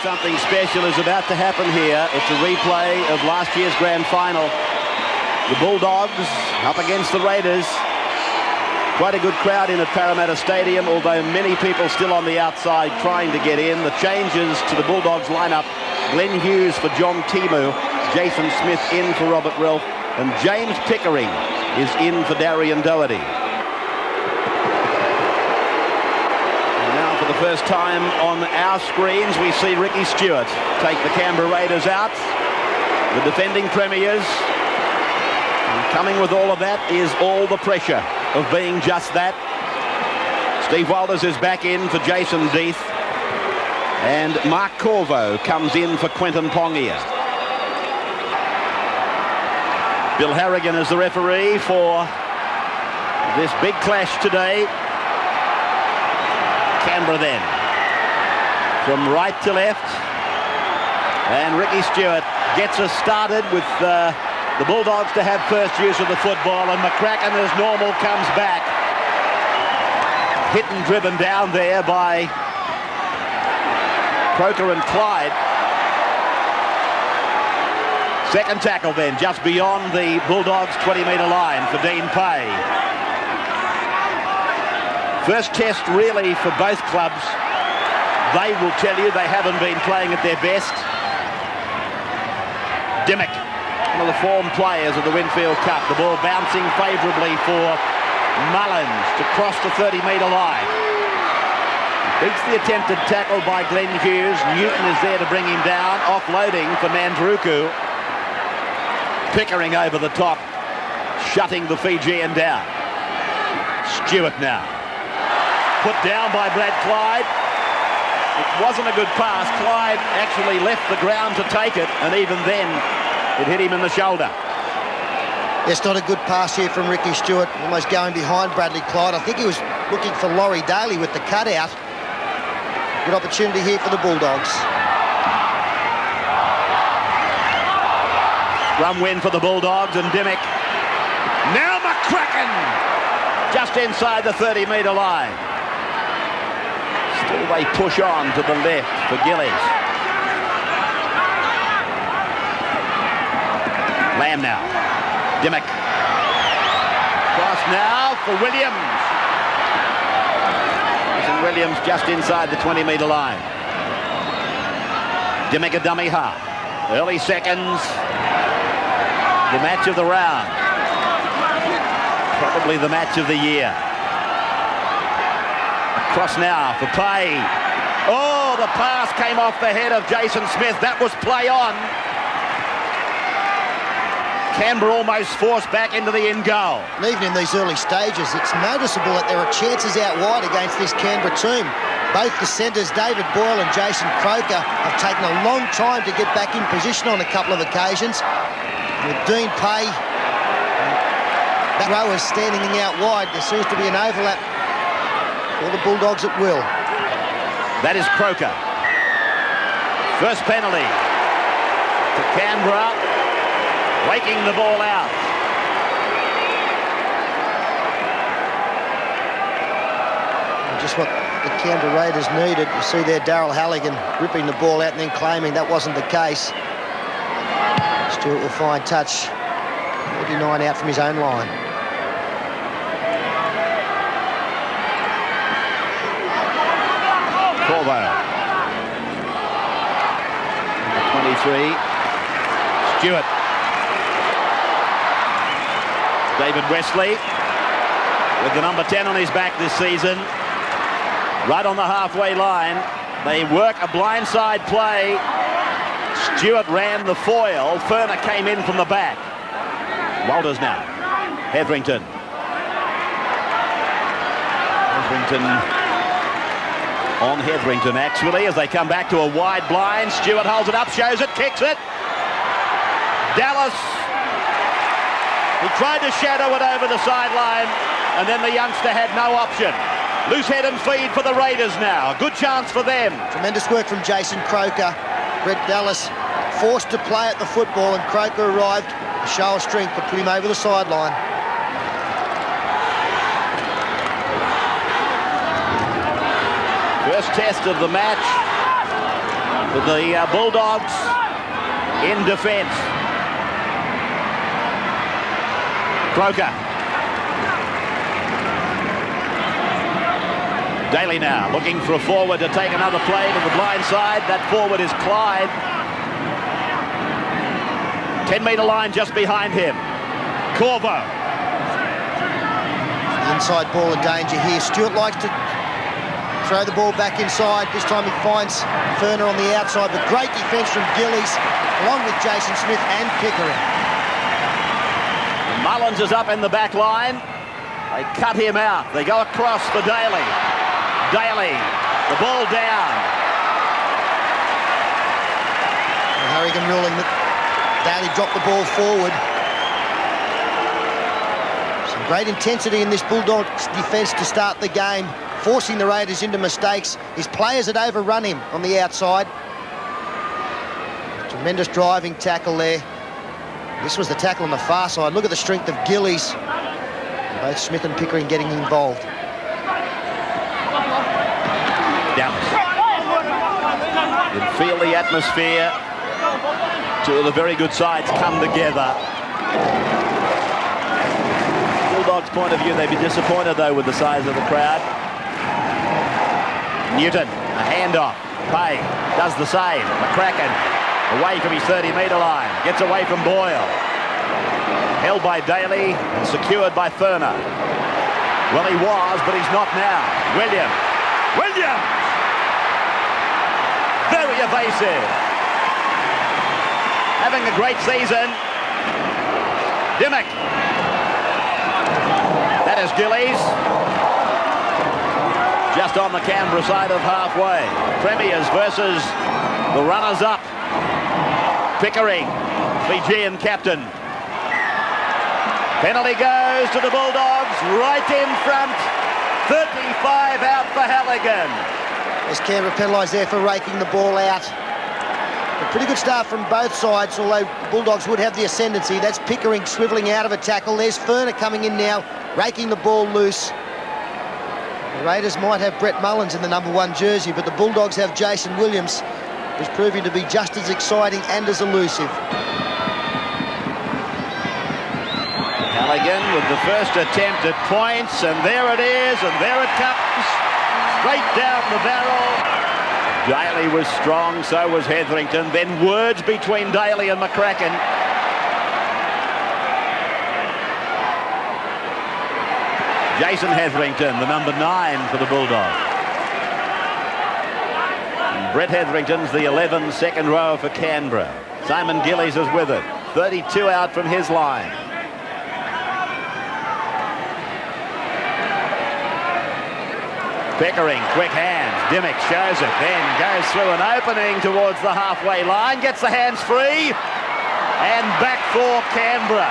Something special is about to happen here. It's a replay of last year's grand final. The Bulldogs up against the Raiders. Quite a good crowd in at Parramatta Stadium, although many people still on the outside trying to get in. The changes to the Bulldogs lineup: Glenn Hughes for John Timu, Jason Smith in for Robert Relf, and James Pickering is in for Darian Doherty. For the first time on our screens, we see Ricky Stewart take the Canberra Raiders out, the defending premiers. And coming with all of that is all the pressure of being just that. Steve Walters is back in for Jason Deeth, and Mark Corvo comes in for Quentin Pongia. Bill Harrigan is the referee for this big clash today. Canberra then, from right to left, and Ricky Stewart gets us started with the Bulldogs to have first use of the football, and McCracken, as normal, comes back. Hit and driven down there by Croker and Clyde. Second tackle then, just beyond the Bulldogs' 20-metre line for Dean Pay. First test really for both clubs. They will tell you they haven't been playing at their best. Dimmick, one of the form players of the Winfield Cup. The ball bouncing favourably for Mullins to cross the 30-metre line. Beats the attempted tackle by Glenn Hughes. Newton is there to bring him down. Offloading for Nandruku. Pickering over the top, shutting the Fijian down. Stewart now. Put down by Brad Clyde. It wasn't a good pass. Clyde actually left the ground to take it, and even then it hit him in the shoulder. It's not a good pass here from Ricky Stewart, almost going behind Bradley Clyde. I think he was looking for Laurie Daly with the cutout. Good opportunity here for the Bulldogs. Scrum win for the Bulldogs, and Dimmick. Now McCracken! Just inside the 30-metre line. Still they push on to the left for Gillies. Lamb now. Dimmick. Cross now for Williams. And Williams just inside the 20-metre line. Dimmick a dummy half. Early seconds. The match of the round. Probably the match of the year. Cross now for Pay. Oh, the pass came off the head of Jason Smith. That was play on. Canberra almost forced back into the in goal. And even in these early stages, it's noticeable that there are chances out wide against this Canberra team. Both the centres, David Boyle and Jason Croker, have taken a long time to get back in position on a couple of occasions. With Dean Pay, that row is standing out wide. There seems to be an overlap for the Bulldogs at will. That is Croker. First penalty to Canberra, raking the ball out. And just what the Canberra Raiders needed. You see there Darryl Halligan ripping the ball out and then claiming that wasn't the case. Stewart will find touch. 49 out from his own line. Corvo. 23. Stewart. David Wesley with the number 10 on his back this season. Right on the halfway line. They work a blindside play. Stewart ran the foil. Ferner came in from the back. Walters now. Hetherington. On Hetherington, actually, as they come back to a wide blind. Stewart holds it up, shows it, kicks it. Dallas. He tried to shadow it over the sideline, and then the youngster had no option. Loose head and feed for the Raiders now. Good chance for them. Tremendous work from Jason Croker. Brett Dallas forced to play at the football, and Croker arrived to show of strength to put him over the sideline. First test of the match. But the Bulldogs in defence. Croker. Daly now looking for a forward to take another play to the blind side. That forward is Clyde. 10-metre line just behind him. Corvo. The inside ball in danger here. Stewart likes to throw the ball back inside. This time he finds Ferner on the outside, but great defence from Gillies, along with Jason Smith and Pickering. Mullins is up in the back line. They cut him out. They go across for Daly. Daly, the ball down. And Harrigan ruling that Daly dropped the ball forward. Some great intensity in this Bulldogs defence to start the game, forcing the Raiders into mistakes. His players had overrun him on the outside. Tremendous driving tackle there. This was the tackle on the far side. Look at the strength of Gillies. Both Smith and Pickering getting involved. You can feel the atmosphere. Two of the very good sides come together. Bulldogs' point of view, they'd be disappointed though with the size of the crowd. Newton, a handoff. Pay does the same. McCracken away from his 30-metre line. Gets away from Boyle. Held by Daly and secured by Ferner. Well, he was, but he's not now. Williams! Very evasive. Having a great season. Dimmock. That is Gillies. Just on the Canberra side of halfway. Premiers versus the runners-up. Pickering, Fijian captain. Penalty goes to the Bulldogs, right in front. 35 out for Halligan. There's Canberra penalised there for raking the ball out. A pretty good start from both sides, although the Bulldogs would have the ascendancy. That's Pickering swivelling out of a tackle. There's Ferner coming in now, raking the ball loose. The Raiders might have Brett Mullins in the #1 jersey, but the Bulldogs have Jason Williams, who's proving to be just as exciting and as elusive. Halligan with the first attempt at points, and there it is, and there it comes. Straight down the barrel. Daly was strong, so was Hetherington. Then words between Daly and McCracken. Jason Hetherington, the #9 for the Bulldogs. And Brett Hetherington's the 11 second row for Canberra. Simon Gillies is with it. 32 out from his line. Pickering, quick hands. Dimmock shows it, then goes through an opening towards the halfway line, gets the hands free, and back for Canberra.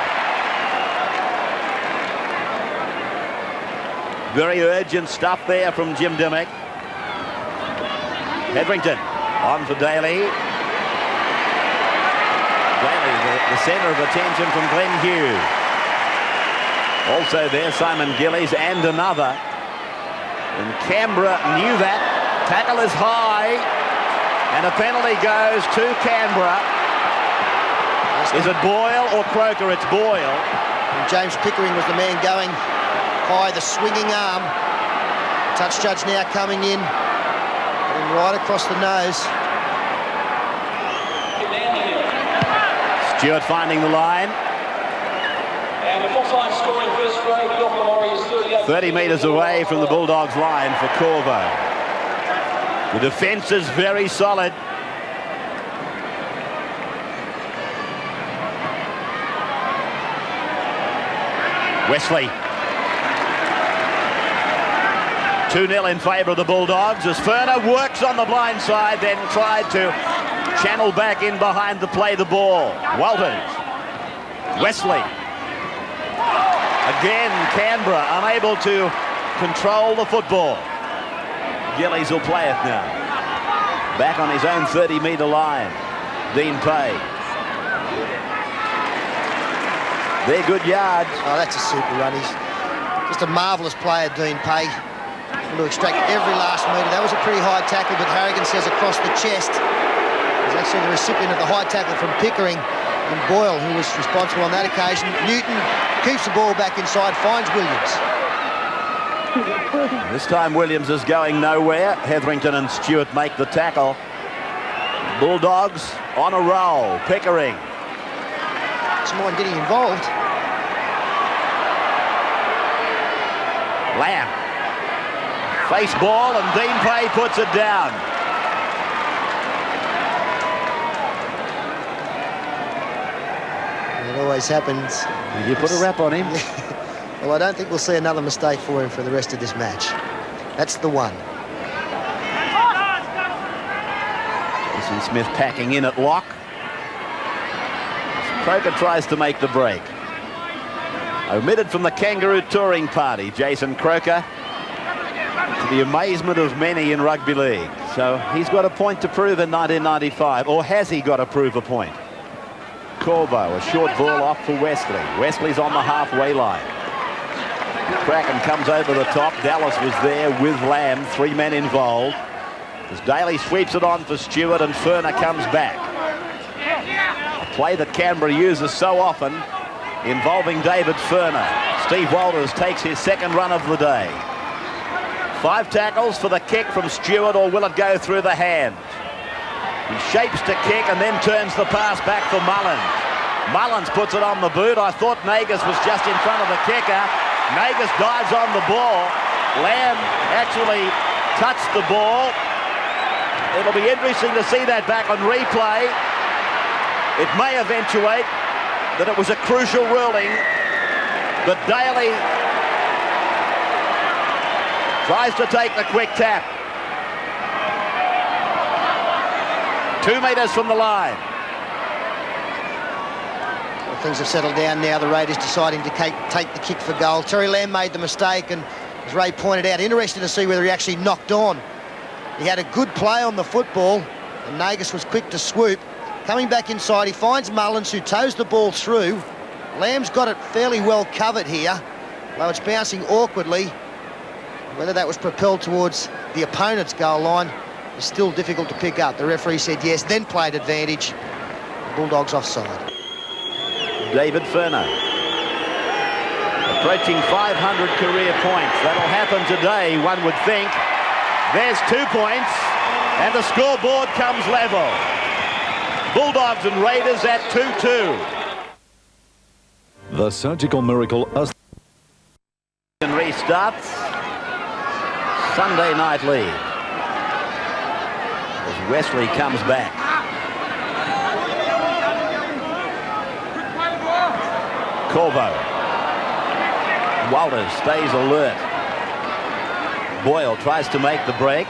Very urgent stuff there from Jim Dimmock. Hetherington on for Daly. Daly, the centre of attention from Glenn Hughes. Also there, Simon Gillies and another. And Canberra knew that. Tackle is high. And a penalty goes to Canberra. Is it Boyle or Croker? It's Boyle. And James Pickering was the man going high, the swinging arm. Touch judge now coming in. Getting right across the nose. Stewart finding the line. 30 metres away from the Bulldogs line for Corvo. The defence is very solid. Wesley. 2-0 in favour of the Bulldogs as Ferner works on the blind side, then tried to channel back in behind to play the ball. Walters. Wesley. Again, Canberra unable to control the football. Gillies will play it now. Back on his own 30-metre line. Dean Pay. They're good yards. Oh, that's a super run. He's just a marvellous player, Dean Pay. To extract every last metre. That was a pretty high tackle, but Harrigan says across the chest. He's actually the recipient of the high tackle from Pickering and Boyle, who was responsible on that occasion. Newton keeps the ball back inside, finds Williams. This time Williams is going nowhere. Hetherington and Stewart make the tackle. Bulldogs on a roll. Pickering. Someone getting involved. Lamb. Face ball and Dean Pray puts it down. It always happens. Did you put a wrap on him? Well, I don't think we'll see another mistake for him for the rest of this match. That's the one. Jason Smith packing in at lock. Croker tries to make the break. Omitted from the Kangaroo touring party, Jason Croker, to the amazement of many in rugby league. So he's got a point to prove in 1995, or has he got to prove a point? Corbo, a short ball off for Wesley. Wesley's on the halfway line. Kraken comes over the top. Dallas was there with Lamb, 3 men involved. As Daly sweeps it on for Stewart and Furner comes back. A play that Canberra uses so often, involving David Furner. Steve Walters takes his second run of the day. 5 tackles for the kick from Stewart, or will it go through the hand? He shapes to kick and then turns the pass back for Mullins. Mullins puts it on the boot. I thought Nagus was just in front of the kicker. Nagus dives on the ball. Lamb actually touched the ball. It'll be interesting to see that back on replay. It may eventuate that it was a crucial ruling, but Daly tries to take the quick tap. 2 metres from the line. Well, things have settled down now. The Raiders deciding to take the kick for goal. Terry Lamb made the mistake, and as Ray pointed out, interesting to see whether he actually knocked on. He had a good play on the football, and Nagus was quick to swoop. Coming back inside, he finds Mullins, who toes the ball through. Lamb's got it fairly well covered here, though it's bouncing awkwardly. Whether that was propelled towards the opponent's goal line is still difficult to pick up. The referee said yes, then played advantage. The Bulldogs offside. David Furner approaching 500 career points. That'll happen today, one would think. There's 2 points, and the scoreboard comes level. Bulldogs and Raiders at 2-2. The surgical miracle Restarts. Sunday night lead. As Wesley comes back. Corvo. Walters stays alert. Boyle tries to make the break.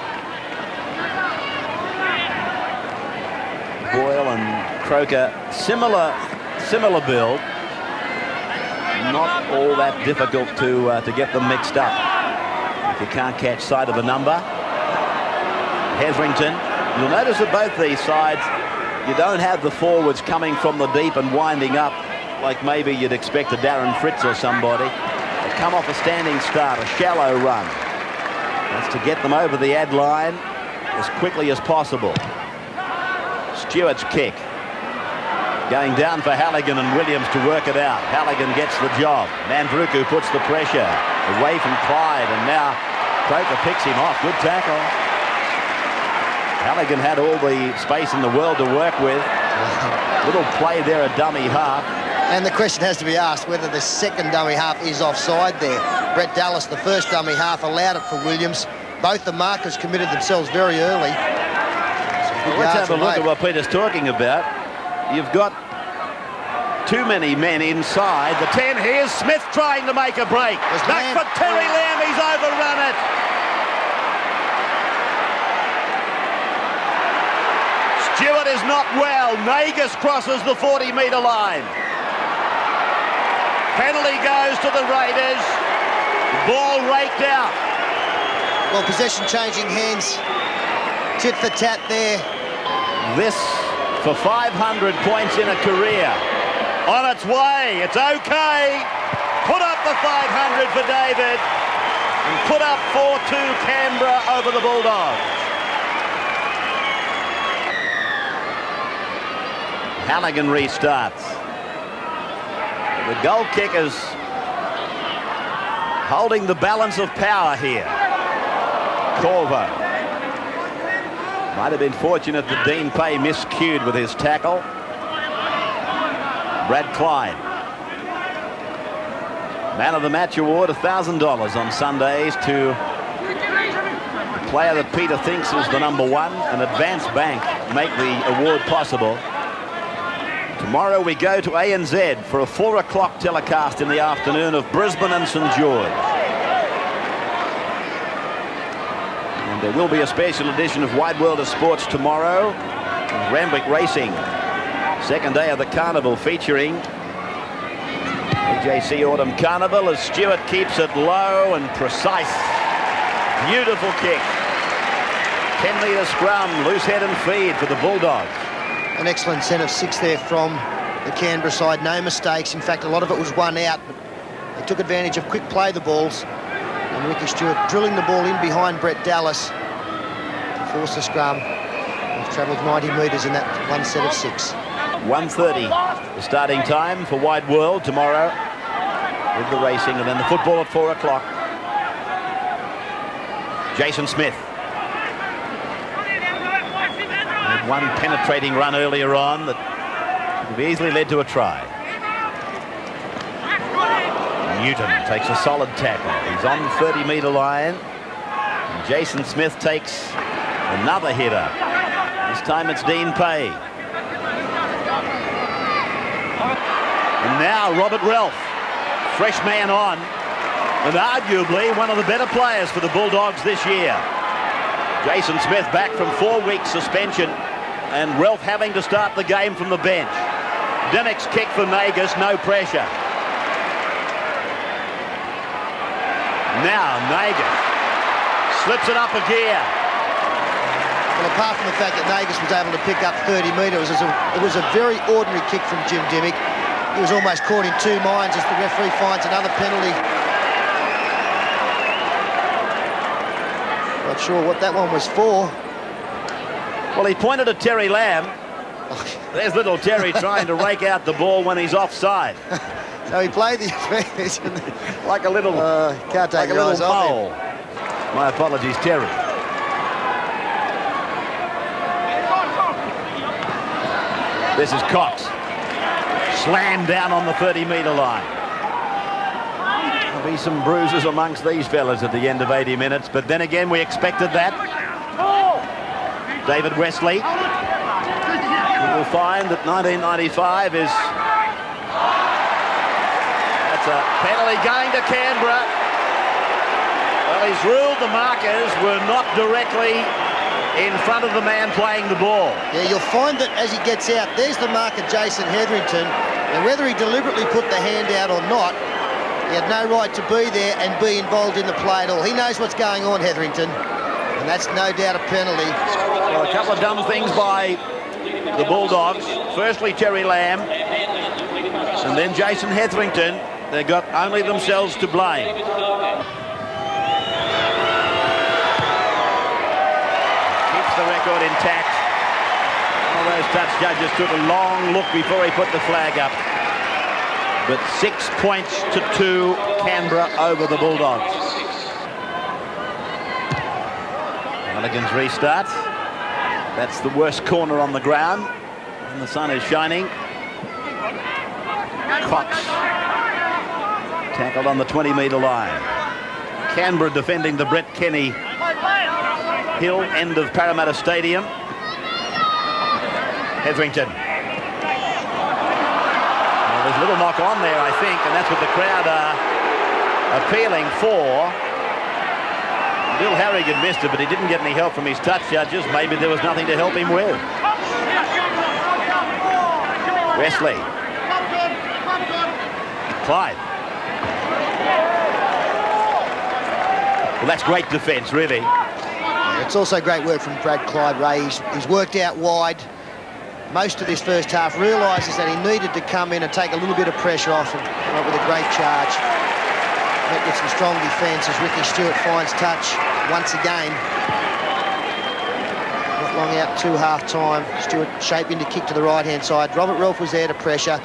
Boyle and Croker, similar build. Not all that difficult to get them mixed up if you can't catch sight of the number. Hetherington. You'll notice that both these sides, you don't have the forwards coming from the deep and winding up like maybe you'd expect a Darren Fritz or somebody. They come off a standing start, a shallow run. That's to get them over the ad line as quickly as possible. Stewart's kick. Going down for Halligan and Williams to work it out. Halligan gets the job. Mandruku puts the pressure away from Clyde, and now Croker picks him off. Good tackle. Halligan had all the space in the world to work with. Little play there, a dummy half. And the question has to be asked whether the second dummy half is offside there. Brett Dallas, the first dummy half, allowed it for Williams. Both the markers committed themselves very early. Well, let's have a look at what Peter's talking about. You've got too many men inside the 10. Here's Smith trying to make a break. Back for Terry Lamb. He's overrun it. Stewart is not well. Nagus crosses the 40-metre line. Penalty goes to the Raiders. Ball raked out. Well, possession changing hands. Tit for tat there. This for 500 points in a career. On its way. It's okay. Put up the 500 for David. And put up 4-2 Canberra over the Bulldogs. Halligan restarts. The goal kickers holding the balance of power here. Corvo. Might have been fortunate that Dean Pay miscued with his tackle. Brad Clyde. Man of the Match award, $1,000 on Sundays to the player that Peter thinks is the number one. An Advance Bank make the award possible. Tomorrow we go to ANZ for a 4 o'clock telecast in the afternoon of Brisbane and St George. And there will be a special edition of Wide World of Sports tomorrow. Randwick Racing, second day of the carnival, featuring AJC Autumn Carnival as Stewart keeps it low and precise. Beautiful kick. 10-metre scrum, loose head and feed for the Bulldogs. An excellent set of 6 there from the Canberra side. No mistakes. In fact, a lot of it was one out. But they took advantage of quick play the balls. And Ricky Stewart drilling the ball in behind Brett Dallas to force the scrum. We've travelled 90 metres in that one set of 6. 1:30, the starting time for Wide World tomorrow with the racing, and then the football at 4 o'clock. Jason Smith. Made one penetrating run earlier on that could have easily led to a try. Newton takes a solid tackle. He's on the 30-metre line. And Jason Smith takes another hitter. This time it's Dean Pay. And now Robert Ralph, fresh man on, and arguably one of the better players for the Bulldogs this year. Jason Smith back from 4 weeks suspension, and Ralph having to start the game from the bench. Dimmock's kick for Nagus, no pressure. Now Nagus slips it up a gear. Well, apart from the fact that Nagus was able to pick up 30 metres, it was a very ordinary kick from Jim Dimmock. He was almost caught in two minds as the referee finds another penalty. Not sure what that one was for. Well, he pointed at Terry Lamb. There's little Terry trying to rake out the ball when he's offside. So he played the like a little, can't take your eyes off him. My apologies, Terry. This is Cox. Slammed down on the 30-metre line. There'll be some bruises amongst these fellas at the end of 80 minutes, but then again, we expected that. David Wesley. You will find that 1995 is... That's a penalty going to Canberra. Well, he's ruled the markers were not directly in front of the man playing the ball. Yeah, you'll find that as he gets out, there's the marker, Jason Hetherington, and whether he deliberately put the hand out or not, he had no right to be there and be involved in the play at all. He knows what's going on, Hetherington, and that's no doubt a penalty. Well, a couple of dumb things by the Bulldogs. Firstly, Terry Lamb, and then Jason Hetherington. They got only themselves to blame. Keeps the record intact. One of those touch judges took a long look before he put the flag up. But 6 points to 2, Canberra over the Bulldogs. Mulligan's restart. That's the worst corner on the ground, and the sun is shining. Cox tackled on the 20-metre line. Canberra defending the Brett Kenny hill end of Parramatta Stadium. Hetherington. Well, there's a little knock on there, I think, and that's what the crowd are appealing for. Bill Harrigan missed it, but he didn't get any help from his touch judges. Maybe there was nothing to help him with. Wesley. Clyde. Well, that's great defence, really. It's also great work from Brad Clyde, Ray. He's worked out wide most of this first half, realises that he needed to come in and take a little bit of pressure off and come up with a great charge. Met with some strong defence as Ricky Stewart finds touch once again. Not long out to half-time. Stewart shaping to kick to the right-hand side. Robert Relf was there to pressure.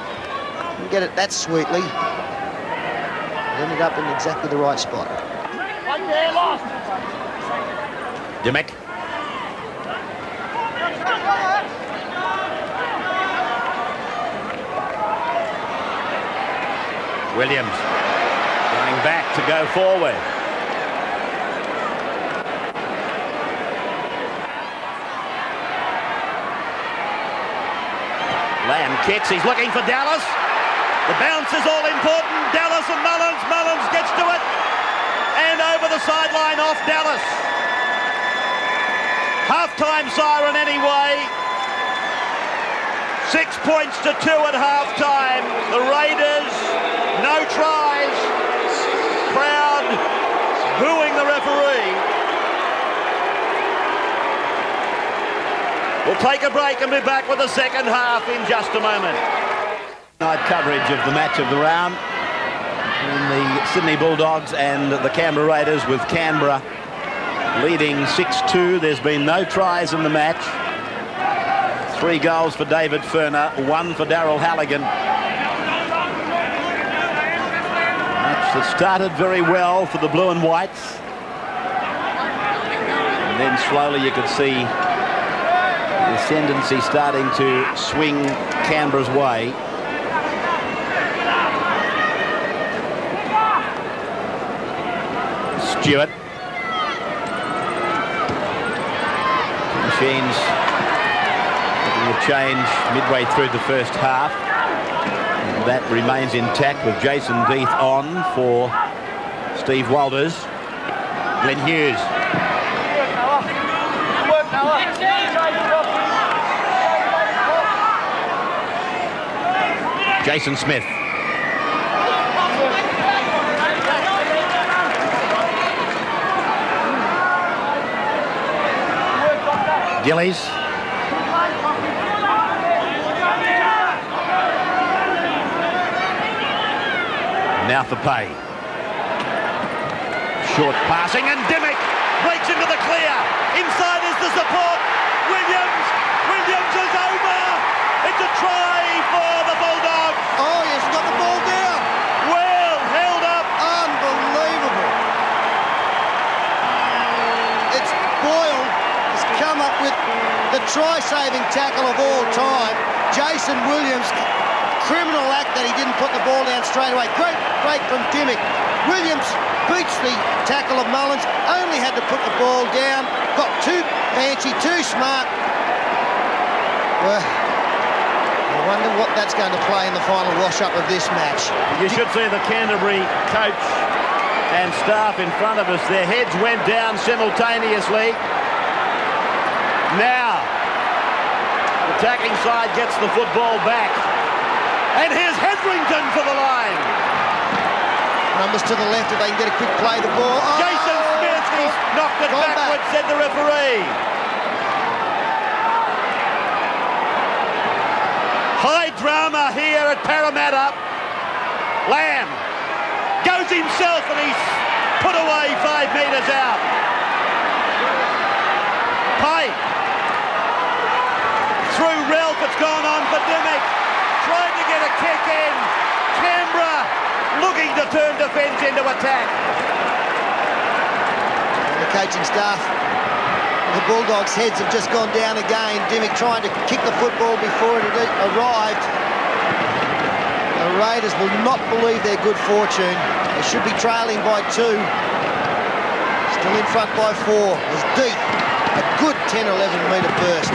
Didn't get it that sweetly. It ended up in exactly the right spot. Dimmick. Williams going back to go forward. Lamb kicks, he's looking for Dallas. The bounce is all important. Dallas and Mullins. Mullins gets to it. And over the sideline off Dallas. Half-time siren anyway. 6 points to 2 at half-time. The Raiders, no tries. Crowd booing the referee. We'll take a break and be back with the second half in just a moment. Night coverage of the match of the round in the Sydney Bulldogs and the Canberra Raiders, with Canberra leading 6-2. There's been no tries in the match. 3 goals for David Furner, 1 for Daryl Halligan. Match that started very well for the blue and whites. And then slowly you could see the ascendancy starting to swing Canberra's way. Stewart. Machines making a change midway through the first half. And that remains intact with Jason Deeth on for Steve Walters. Glenn Hughes. Jason Smith. Gillies. Now for Pay. Short passing and Dimmick breaks into the clear. Inside is the support. Williams. Williams is over. It's a try for the Bulldogs. Oh, he's got the ball down. Well held up. Unbelievable. It's Boyle has come up with the try-saving tackle of all time. Jason Williams, criminal act that he didn't put the ball down straight away. Great break from Dimmick. Williams beats the tackle of Mullins, only had to put the ball down, got too fancy, too smart. Well, I wonder what that's going to play in the final wash-up of this match. You should see the Canterbury coach and staff in front of us. Their heads went down simultaneously. Now, the attacking side gets the football back. And here's Hetherington for the line. Numbers to the left if they can get a quick play the ball. Oh, Jason Smith, he's knocked it backwards, said the referee. High drama here at Parramatta. Lamb goes himself and he's put away 5 metres out. Pay. Through Relf, it's gone on for Dimmick. Tried to get a kick in. Canberra looking to turn defence into attack. And the coaching staff, the Bulldogs' heads have just gone down again. Dimmick trying to kick the football before it arrived. The Raiders will not believe their good fortune. They should be trailing by 2. Still in front by 4. It's deep. A good 10, 11 metre burst.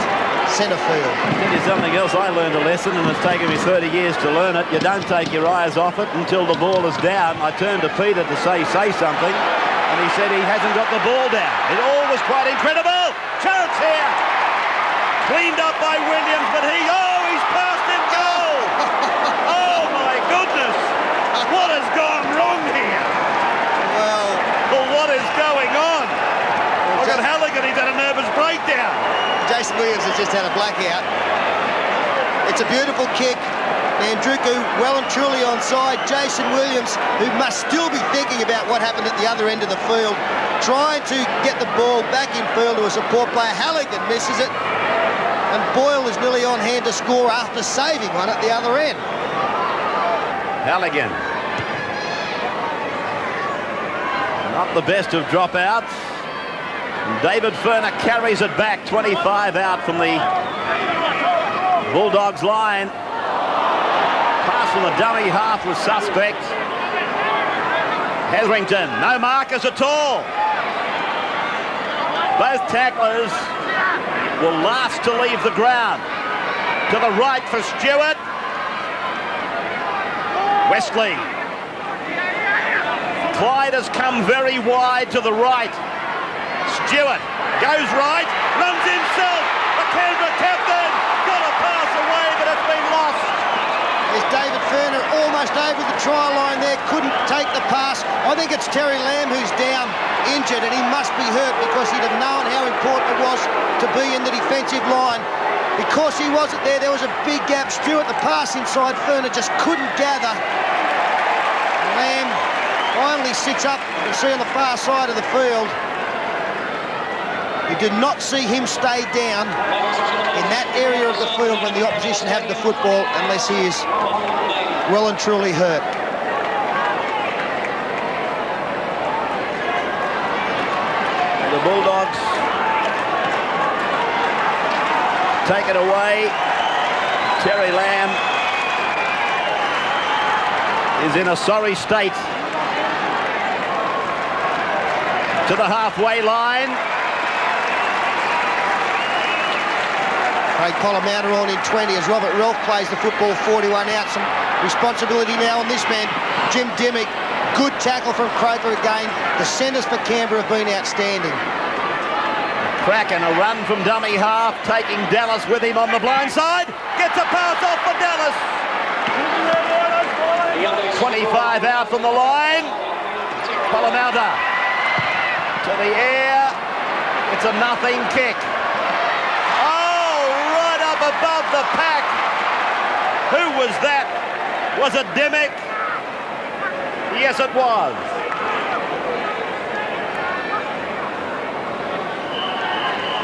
Centre field. I'll tell you something else. I learned a lesson, and it's taken me 30 years to learn it. You don't take your eyes off it until the ball is down. I turned to Peter to say something, and he said he hasn't got the ball down. It all was quite incredible. Chance here. Cleaned up by Williams, but he's passed in goal. Oh my goodness. What has gone wrong here? Well, what is going on? Look at Halligan, he's had a nervous breakdown. Jason Williams has just had a blackout. It's a beautiful kick. Mandruku well and truly onside. Jason Williams, who must still be thinking about what happened at the other end of the field, trying to get the ball back in field to a support player. Halligan misses it, and Boyle is nearly on hand to score after saving one at the other end. Halligan. Not the best of dropouts. David Furner carries it back, 25 out from the Bulldogs line. Pass from the dummy half was suspect. Hetherington, no markers at all. Both tacklers will last to leave the ground. To the right for Stewart. Wesley. Clyde has come very wide to the right. Stewart goes right, runs himself. The Canberra captain got a pass away, but it's been lost. There's David Furner almost over the try line there, couldn't take the pass. I think it's Terry Lamb who's down injured, and he must be hurt because he'd have known how important it was to be in the defensive line. Because he wasn't there, there was a big gap. Stewart, the pass inside, Furner just couldn't gather. Lamb finally sits up, you can see on the far side of the field. You did not see him stay down in that area of the field when the opposition had the football unless he is well and truly hurt. The Bulldogs take it away. Terry Lamb is in a sorry state. To the halfway line. Craig Parramatta on in 20 as Robert Relf plays the football 41 out. Some responsibility now on this man, Jim Dimmick. Good tackle from Croker again. The centres for Canberra have been outstanding. Crack and a run from dummy half, taking Dallas with him on the blind side. Gets a pass off for Dallas. 25 out from the line. Parramatta to the air. It's a nothing kick. Above the pack. Who was that? Was it Dimmick? Yes, it was.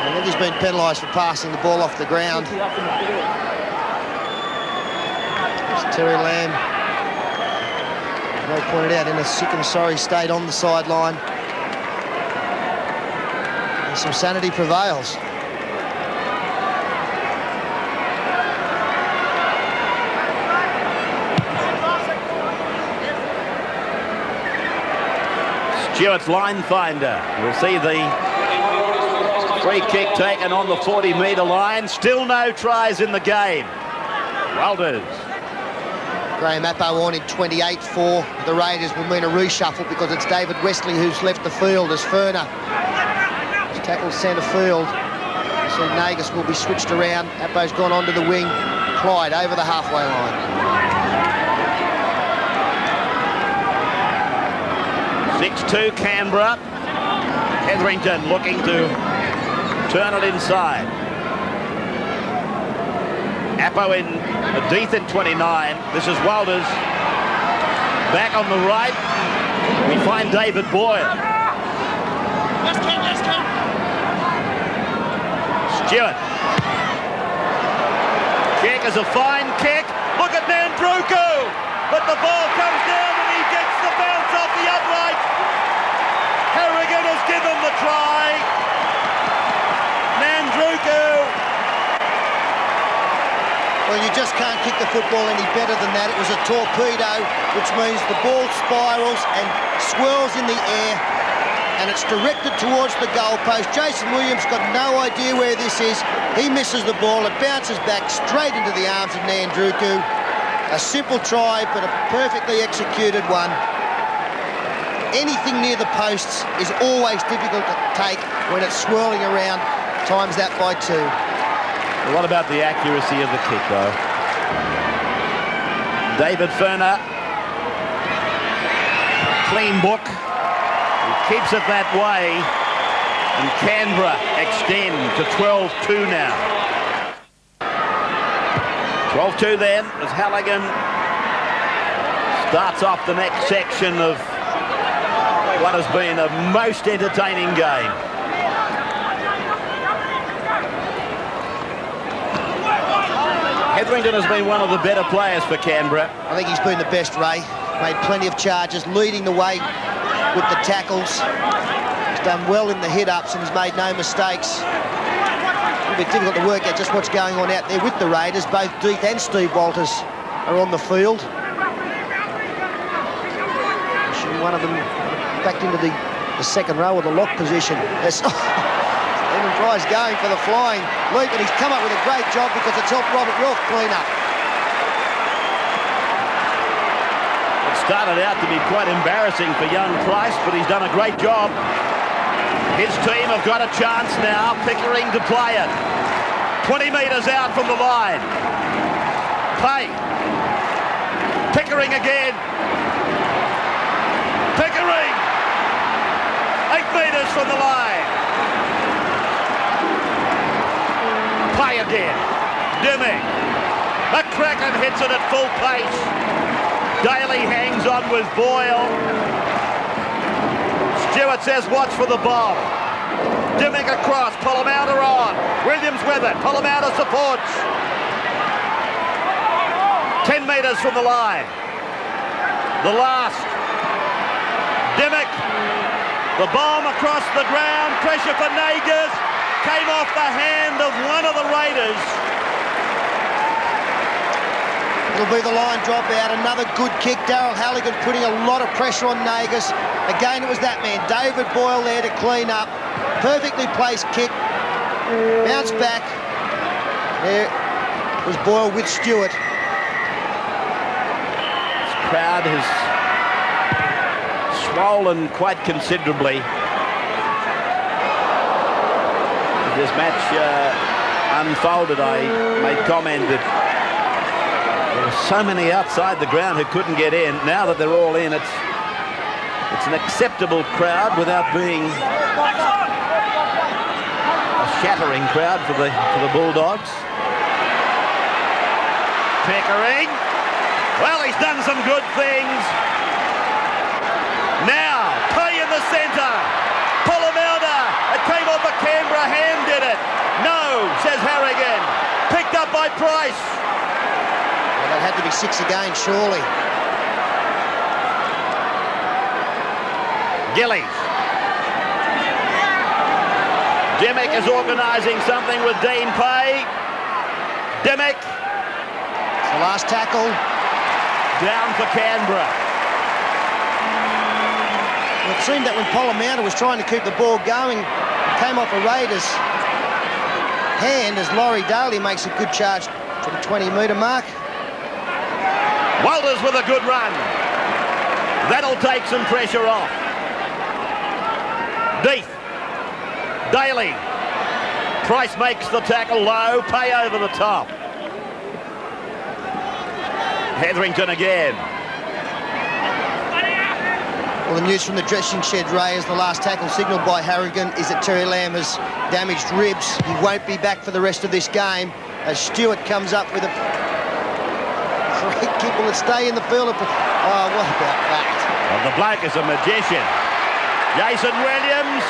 I think he's been penalised for passing the ball off the ground. It's Terry Lamb, as I pointed out, in a sick and sorry state on the sideline. And some sanity prevails. Stewart's line finder. We'll see the free kick taken on the 40-metre line. Still no tries in the game. Welders. Graham Appo on in 28 for the Raiders will mean a reshuffle because it's David Wesley who's left the field as Furner has tackled centre field. So Nagus will be switched around. Appo's gone onto the wing. Clyde over the halfway line. 6-2 Canberra. Hetherington looking to turn it inside. Appo in a decent 29. This is Welders. Back on the right. We find David Boyle. Stewart. Kick is a fine kick. Look at Nandruku. But the ball comes down and he gets the bounce off the upright. Harrigan has given the try. Nandruku. Well, you just can't kick the football any better than that. It was a torpedo, which means the ball spirals and swirls in the air, and it's directed towards the goalpost. Jason Williams got no idea where this is. He misses the ball. It bounces back straight into the arms of Nandruku. A simple try, but a perfectly executed one. Anything near the posts is always difficult to take when it's swirling around. Times that by 2. What about the accuracy of the kick, though? David Furner, clean book. He keeps it that way. And Canberra extend to 12-2 now. 12-2 then, as Halligan starts off the next section of what has been a most entertaining game. Hetherington has been one of the better players for Canberra. I think he's been the best, Ray. Made plenty of charges, leading the way with the tackles. He's done well in the hit-ups and has made no mistakes. A bit difficult to work out just what's going on out there with the Raiders. Both Deeth and Steve Walters are on the field. One of them back into the second row of the lock position. Yes. Stephen Fry's going for the flying leap, and he's come up with a great job because it's helped Robert York clean up. It started out to be quite embarrassing for young Price, but he's done a great job. His team have got a chance now. Pickering to play it. 20 metres out from the line. Play. Pickering again. Pickering! 8 metres from the line. Play again. Dimmick. McCracken hits it at full pace. Daly hangs on with Boyle. Stewart says watch for the bomb. Dimmick across. Parramatta on. Williams with it. Parramatta supports. 10 metres from the line. The last. Dimmick, the bomb across the ground, pressure for Nagas, came off the hand of one of the Raiders. It'll be the line drop out, another good kick. Daryl Halligan putting a lot of pressure on Nagas. Again, it was that man, David Boyle, there to clean up. Perfectly placed kick, bounce back. There was Boyle with Stewart. This crowd has swollen quite considerably. As this match unfolded, I made comment that there were so many outside the ground who couldn't get in. Now that they're all in, it's an acceptable crowd without being a shattering crowd for the Bulldogs. Pickering. Well, he's done some good things. Now, Pay in the centre. Parramatta. It came off a Canberra hand, did it? No, says Harrigan. Picked up by Price. Well, that had to be 6 again, surely. Gillies. Dimmick is organising something with Dean Pay. Dimmick. It's the last tackle. Down for Canberra. Well, it seemed that when Parramatta was trying to keep the ball going, it came off a Raiders hand as Laurie Daly makes a good charge to the 20-metre mark. Walters with a good run. That'll take some pressure off. Deeth. Daly. Price makes the tackle low. Pay over the top. Hetherington again. Well, the news from the dressing shed, Ray, is the last tackle signalled by Harrigan is that Terry Lamb has damaged ribs. He won't be back for the rest of this game as Stewart comes up with a great kick. Will it stay in the field? Oh, what about that? Well, the bloke is a magician. Jason Williams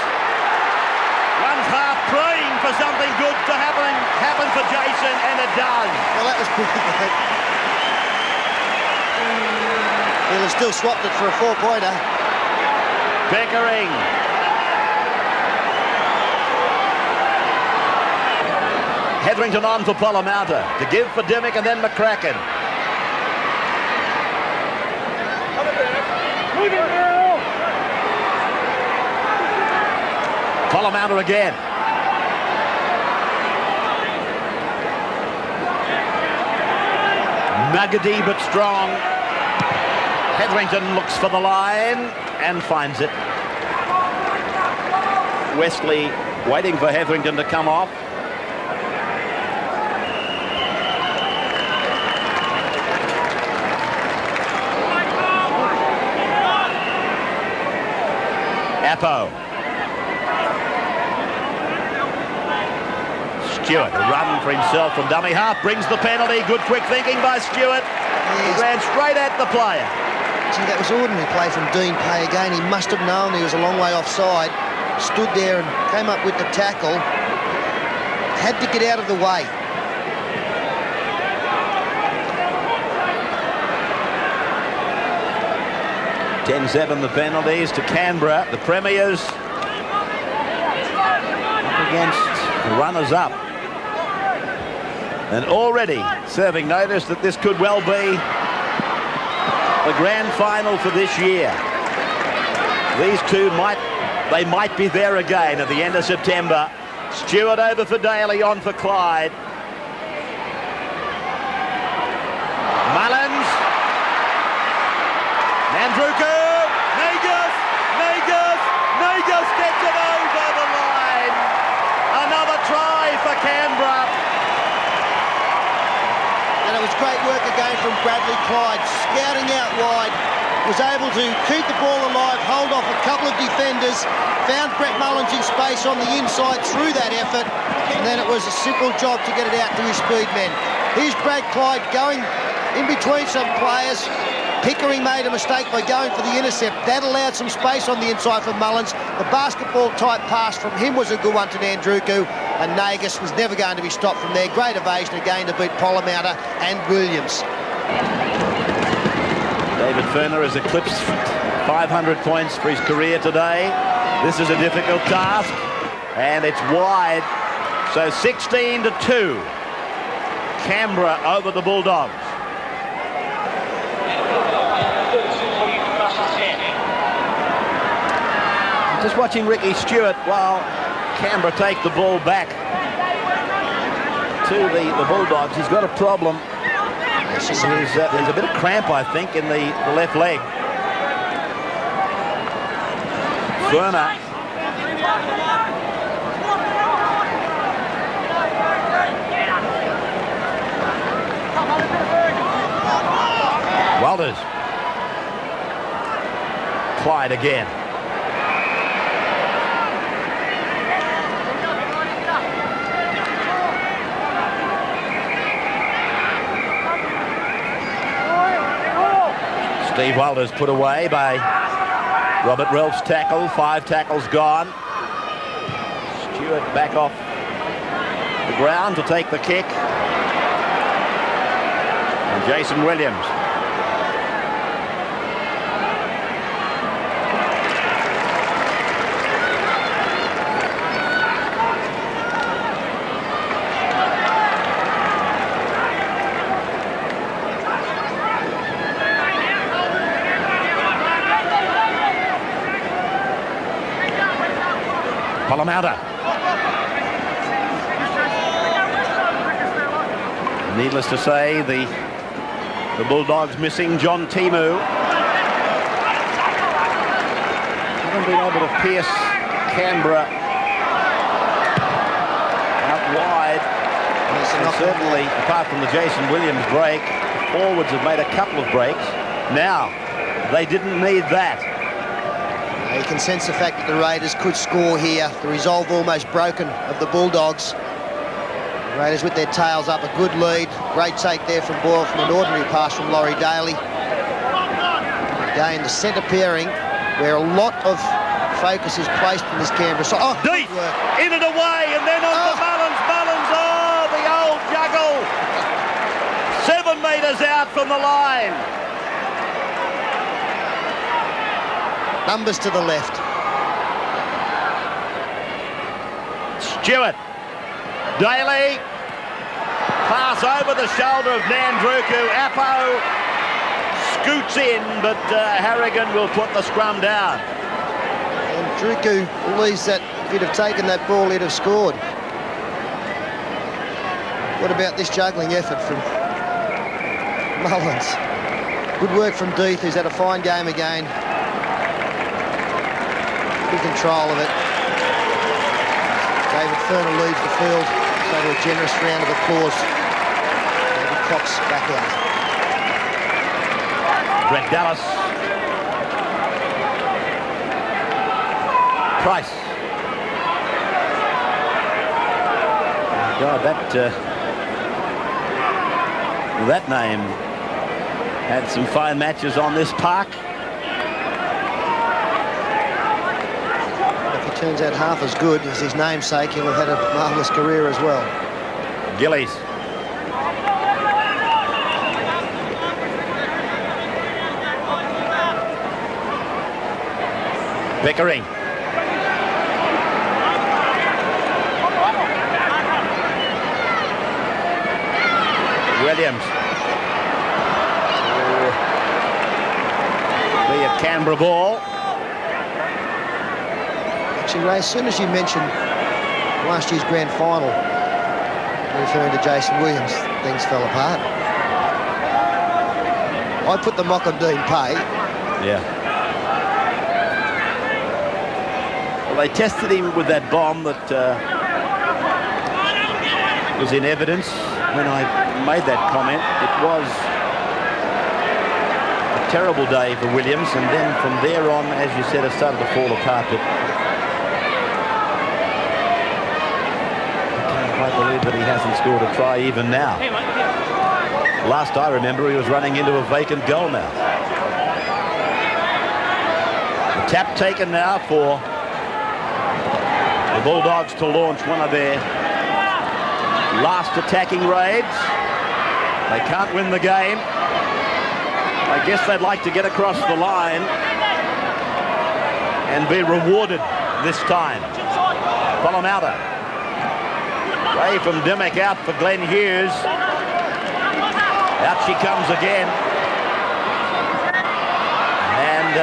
runs half praying for something good to happen for Jason, and it does. Well, that was pretty good. He'll have still swapped it for a 4-pointer. Pickering. Hetherington on for Parramatta. To give for Dimmick and then McCracken. Parramatta again. Nuggety but strong. Hetherington looks for the line and finds it. Wesley waiting for Hetherington to come off. Appo. Stewart, a run for himself from dummy half, brings the penalty. Good quick thinking by Stewart. He ran straight at the player. Gee, that was ordinary play from Dean Pay again. He must have known he was a long way offside. Stood there and came up with the tackle. Had to get out of the way. (10-7) the penalties to Canberra, the premiers, up against the runners-up. And already serving notice that this could well be the grand final for this year. These two might be there again at the end of September. Stewart over for Daly, on for Clyde. Mullins. Nandruku. Nagus gets it over the line. Another try for Canberra. And it was great work again from Bradley Clyde, scouting out wide, was able to keep the ball alive, hold off a couple of defenders, found Brett Mullins in space on the inside through that effort, and then it was a simple job to get it out to his speed men. Here's Brad Clyde going in between some players. Pickering made a mistake by going for the intercept. That allowed some space on the inside for Mullins. The basketball-type pass from him was a good one to Nandruku, and Nagus was never going to be stopped from there. Great evasion again to beat Parramatta and Williams. David Furner has eclipsed 500 points for his career today. This is a difficult task, and it's wide. So 16-2. Canberra over the Bulldogs. Just watching Ricky Stewart while Canberra take the ball back to the Bulldogs. He's got a problem. There's a bit of cramp, I think, in the left leg. Furner. Walters. Clyde again. Steve Walters put away by Robert Relf's tackle. 5 tackles gone. Stewart back off the ground to take the kick. And Jason Williams. Parramatta. Needless to say, the Bulldogs missing John Timu. Haven't been able to pierce Canberra out wide. And certainly, apart from the Jason Williams break, the forwards have made a couple of breaks. Now, they didn't need that. You can sense the fact that the Raiders could score here. The resolve almost broken of the Bulldogs. The Raiders with their tails up, a good lead. Great take there from Boyle from an ordinary pass from Laurie Daly. Again, the centre pairing, where a lot of focus is placed in this Canberra side. Oh, deep, in and away, and then on to Mullins. Mullins, oh, the old juggle. 7 metres out from the line. Numbers to the left. Stewart. Daly. Pass over the shoulder of Nandruku. Appo scoots in, but Harrigan will put the scrum down. And Druku believes that if he'd have taken that ball, he'd have scored. What about this juggling effort from Mullins? Good work from Deeth, who's had a fine game again. Good control of it. David Furner leaves the field, so to a generous round of applause. David Cox back out. Brett Dallas. Price. God, that name Had some fine matches on this park. If he turns out half as good as his namesake, he'll have had a marvellous career as well. Gillies. Pickering. Williams. Be a Canberra ball. Actually, Ray, as soon as you mentioned last year's grand final, referring to Jason Williams, things fell apart. I put the mock on Dean Pay. Yeah. Well, they tested him with that bomb that was in evidence when I made that comment. It was a terrible day for Williams, and then from there on, as you said, it started to fall apart. But I can't quite believe that he hasn't scored a try even now. Last I remember, he was running into a vacant goal now. The tap taken now for the Bulldogs to launch one of their last attacking raids. They can't win the game. I guess they'd like to get across the line and be rewarded this time. Parramatta. Away from Dimmock, out for Glenn Hughes. Out she comes again. And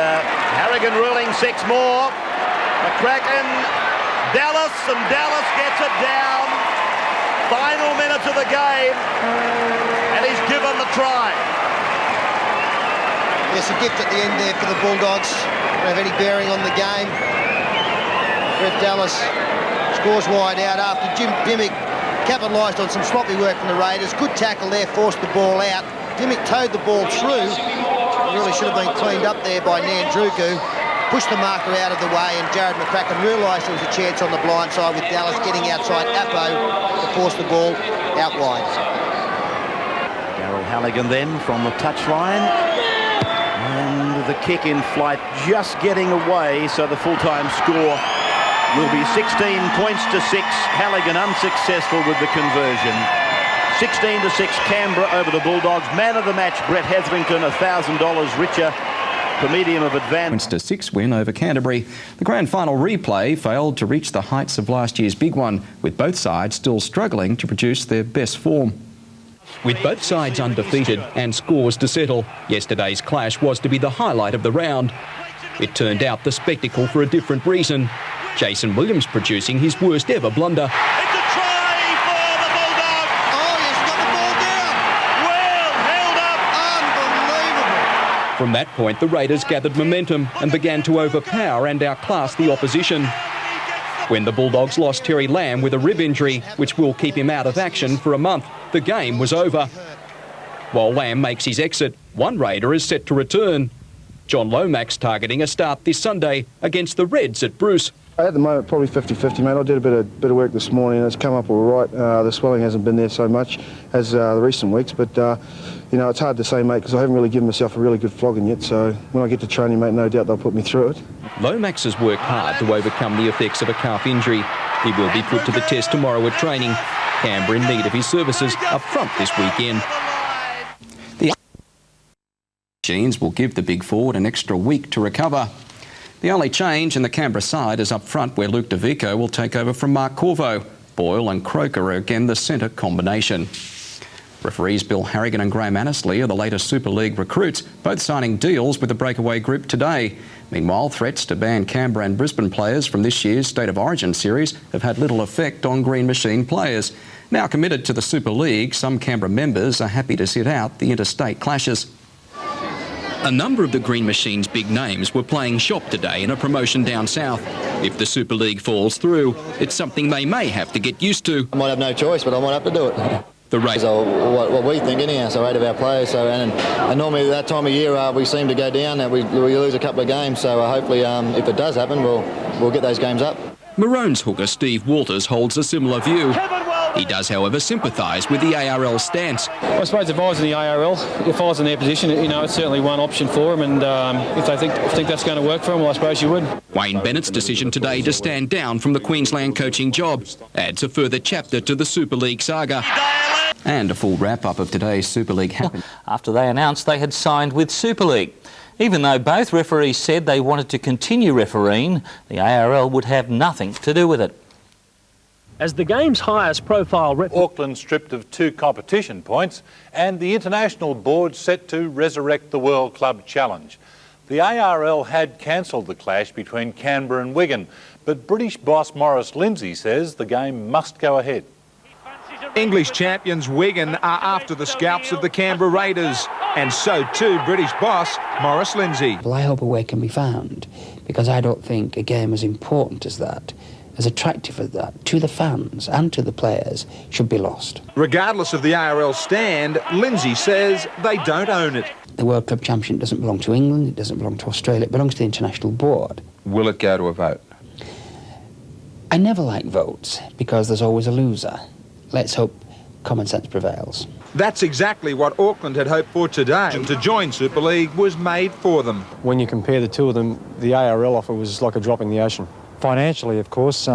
Harrigan ruling 6 more. McCracken, Dallas, and Dallas gets it down. Final minute of the game, and he's given the try. There's a gift at the end there for the Bulldogs. Don't have any bearing on the game. Brett Dallas scores wide out after Jim Dimmock capitalised on some sloppy work from the Raiders. Good tackle there, forced the ball out. Dimmock towed the ball through. Really should have been cleaned up there by Nandruku. Pushed the marker out of the way, and Jared McCracken realised there was a chance on the blind side with Dallas getting outside Appo to force the ball out wide. Darryl Halligan then from the touchline. And the kick in flight just getting away, so the full-time score will be 16 points to 6. Halligan unsuccessful with the conversion. 16-6 Canberra over the Bulldogs. Man of the match, Brett Hetherington, $1,000 richer. The medium of advance. To 6 win over Canterbury. The grand final replay failed to reach the heights of last year's big one, with both sides still struggling to produce their best form. With both sides undefeated and scores to settle, yesterday's clash was to be the highlight of the round. It turned out the spectacle for a different reason. Jason Williams producing his worst ever blunder. It's a try for the Bulldogs! Oh, yes, got the ball down! Well held up! Unbelievable! From that point, the Raiders gathered momentum and began to overpower and outclass the opposition. When the Bulldogs lost Terry Lamb with a rib injury, which will keep him out of action for a month, the game was over. While Lamb makes his exit, one Raider is set to return. John Lomax targeting a start this Sunday against the Reds at Bruce. At the moment, probably 50-50, mate. I did a bit of work this morning and it's come up all right. The swelling hasn't been there so much as the recent weeks, but, you know, it's hard to say, mate, because I haven't really given myself a really good flogging yet, so when I get to training, mate, no doubt they'll put me through it. Lomax has worked hard to overcome the effects of a calf injury. He will be put to the test tomorrow at training. Canberra in need of his services up front this weekend. The machines will give the big forward an extra week to recover. The only change in the Canberra side is up front, where Luke DeVico will take over from Mark Corvo. Boyle and Croker are again the centre combination. Referees Bill Harrigan and Graham Annesley are the latest Super League recruits, both signing deals with the breakaway group today. Meanwhile, threats to ban Canberra and Brisbane players from this year's State of Origin series have had little effect on Green Machine players. Now committed to the Super League, some Canberra members are happy to sit out the interstate clashes. A number of the Green Machine's big names were playing shop today in a promotion down south. If the Super League falls through, it's something they may have to get used to. I might have no choice, but I might have to do it. The race. What we think anyhow, so 8 of our players. So and normally that time of year we seem to go down, we lose a couple of games. So hopefully if it does happen, we'll get those games up. Maroons hooker Steve Walters holds a similar view. Kevin Walsh He does, however, sympathise with the ARL stance. I suppose if I was in the ARL, if I was in their position, you know, it's certainly one option for them, and if they think that's going to work for them, well, I suppose you would. Wayne Bennett's decision today to stand down from the Queensland coaching job adds a further chapter to the Super League saga. And a full wrap-up of today's Super League happened after they announced they had signed with Super League. Even though both referees said they wanted to continue refereeing, the ARL would have nothing to do with it. As the game's highest profile Auckland stripped of 2 competition points, and the International Board set to resurrect the World Club Challenge. The ARL had cancelled the clash between Canberra and Wigan, but British boss Maurice Lindsay says the game must go ahead. English champions Wigan are after the scalps of the Canberra Raiders, and so too British boss Maurice Lindsay. Well, I hope a way can be found, because I don't think a game as important as that, as attractive as that, to the fans and to the players, should be lost. Regardless of the ARL stand, Lindsay says they don't own it. The World Club Championship doesn't belong to England, it doesn't belong to Australia, it belongs to the International Board. Will it go to a vote? I never like votes, because there's always a loser. Let's hope common sense prevails. That's exactly what Auckland had hoped for today. To join Super League was made for them. When you compare the two of them, the ARL offer was like a drop in the ocean. Financially, of course,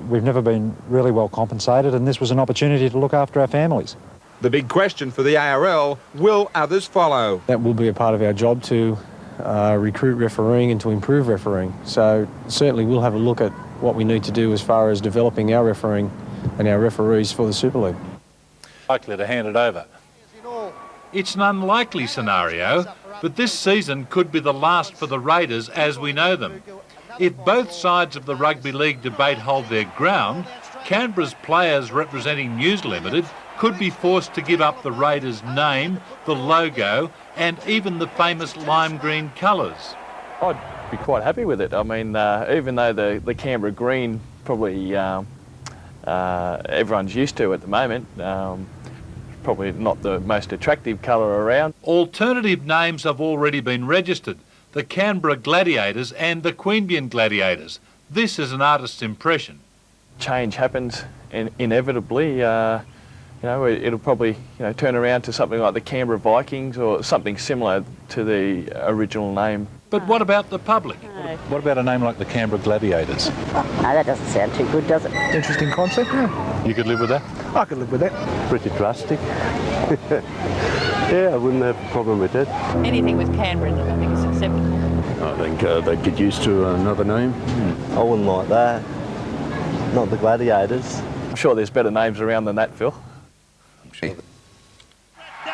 we've never been really well compensated, and this was an opportunity to look after our families. The big question for the ARL, will others follow? That will be a part of our job to recruit refereeing and to improve refereeing. So certainly we'll have a look at what we need to do as far as developing our refereeing and our referees for the Super League. Likely to hand it over. It's an unlikely scenario, but this season could be the last for the Raiders as we know them. If both sides of the rugby league debate hold their ground, Canberra's players representing News Limited could be forced to give up the Raiders' name, the logo, and even the famous lime green colours. I'd be quite happy with it. I mean, even though the Canberra green probably everyone's used to at the moment, probably not the most attractive colour around. Alternative names have already been registered: the Canberra Gladiators and the Queanbeyan Gladiators. This is an artist's impression. Change happens inevitably. You know, it'll probably turn around to something like the Canberra Vikings or something similar to the original name. But what about the public? No. What about a name like the Canberra Gladiators? No, that doesn't sound too good, does it? Interesting concept, yeah. You could live with that? I could live with that. Pretty drastic. Yeah, I wouldn't have a problem with that. Anything with Canberra, I think is acceptable. I think they'd get used to another name. I wouldn't like that. Not the Gladiators. I'm sure there's better names around than that, Phil.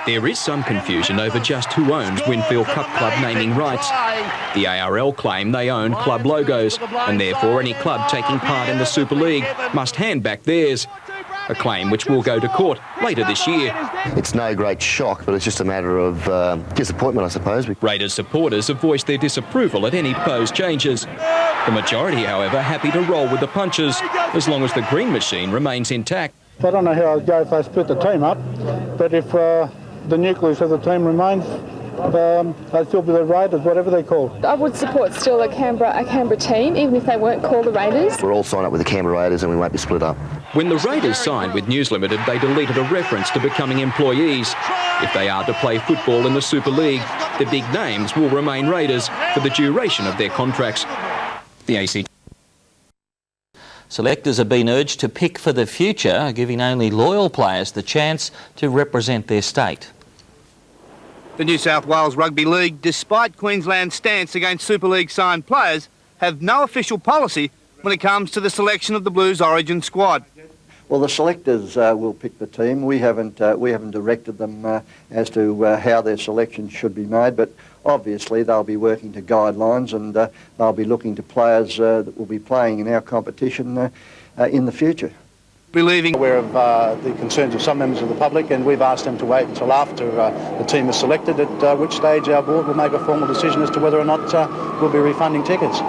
There is some confusion over just who owns Winfield Cup Club naming rights. The ARL claim they own club logos, and therefore any club taking part in the Super League must hand back theirs. A claim which will go to court later this year. It's no great shock, but it's just a matter of disappointment, I suppose. Raiders supporters have voiced their disapproval at any proposed changes. The majority, however, happy to roll with the punches, as long as the green machine remains intact. I don't know how I'd go if they split the team up, but if the nucleus of the team remains, they'd still be the Raiders, whatever they're called. I would support still a Canberra team, even if they weren't called the Raiders. We're all signed up with the Canberra Raiders and we won't be split up. When the Raiders signed with News Limited, they deleted a reference to becoming employees. If they are to play football in the Super League, the big names will remain Raiders for the duration of their contracts. The ACT. Selectors have been urged to pick for the future, giving only loyal players the chance to represent their state. The New South Wales Rugby League, despite Queensland's stance against Super League signed players, have no official policy when it comes to the selection of the Blues Origin squad. Well, the selectors will pick the team. We haven't directed them as to how their selection should be made, but obviously they'll be working to guidelines and they'll be looking to players that will be playing in our competition in the future. Believing aware of the concerns of some members of the public, and we've asked them to wait until after the team is selected, at which stage our board will make a formal decision as to whether or not we'll be refunding tickets.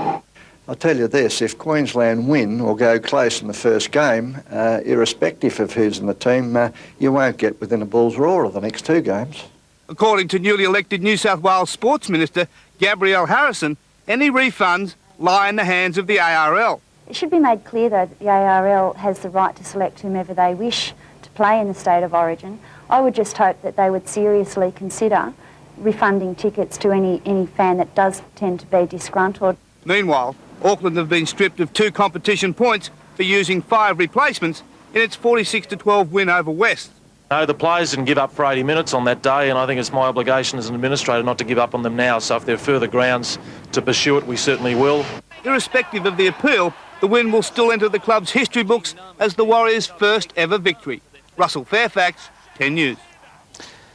I'll tell you this, if Queensland win or go close in the first game, irrespective of who's in the team, you won't get within a bull's roar of the next two games. According to newly elected New South Wales Sports Minister Gabrielle Harrison, any refunds lie in the hands of the ARL. It should be made clear, though, that the ARL has the right to select whomever they wish to play in the State of Origin. I would just hope that they would seriously consider refunding tickets to any fan that does tend to be disgruntled. Meanwhile, Auckland have been stripped of 2 competition points for using 5 replacements in its 46-12 win over West. No, the players didn't give up for 80 minutes on that day, and I think it's my obligation as an administrator not to give up on them now. So if there are further grounds to pursue it, we certainly will. Irrespective of the appeal, the win will still enter the club's history books as the Warriors' first ever victory. Russell Fairfax, 10 News.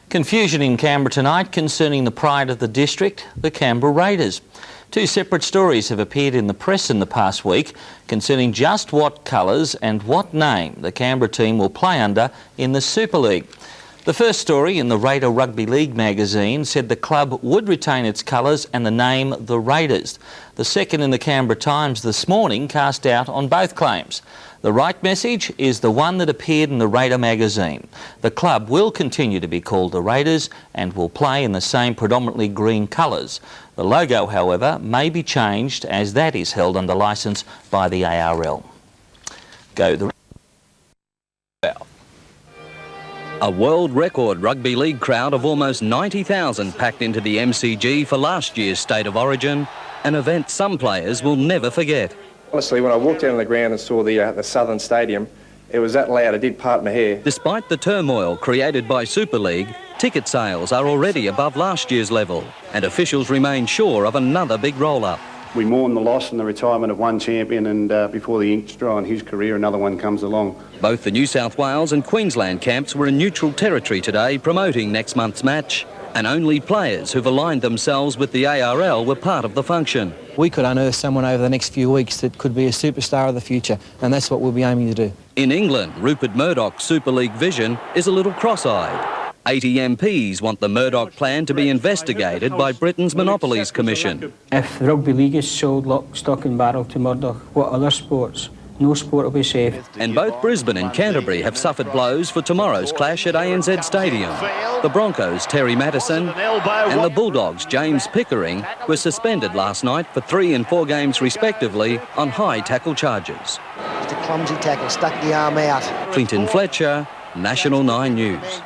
Confusion in Canberra tonight concerning the pride of the district, the Canberra Raiders. 2 separate stories have appeared in the press in the past week concerning just what colours and what name the Canberra team will play under in the Super League. The first story in the Raider Rugby League magazine said the club would retain its colours and the name the Raiders. The second in the Canberra Times this morning cast doubt on both claims. The right message is the one that appeared in the Raider magazine. The club will continue to be called the Raiders and will play in the same predominantly green colours. The logo, however, may be changed as that is held under licence by the ARL. Go the... A world record rugby league crowd of almost 90,000 packed into the MCG for last year's State of Origin, an event some players will never forget. Honestly, when I walked down on the ground and saw the Southern Stadium, it was that loud I did part my hair. Despite the turmoil created by Super League, ticket sales are already above last year's level, and officials remain sure of another big roll-up. We mourn the loss and the retirement of one champion, and before the ink's dry on his career, another one comes along. Both the New South Wales and Queensland camps were in neutral territory today promoting next month's match, and only players who've aligned themselves with the ARL were part of the function. We could unearth someone over the next few weeks that could be a superstar of the future, and that's what we'll be aiming to do. In England, Rupert Murdoch's Super League vision is a little cross-eyed. 80 MPs want the Murdoch plan to be investigated by Britain's Monopolies Commission. If the rugby league is sold lock, stock and barrel to Murdoch, what other sports? No sport will be safe. And both Brisbane and Canterbury have suffered blows for tomorrow's clash at ANZ Stadium. The Broncos' Terry Mattison and the Bulldogs' James Pickering were suspended last night for 3 and 4 games respectively on high tackle charges. Just a clumsy tackle, stuck the arm out. Clinton Fletcher, National 9 News.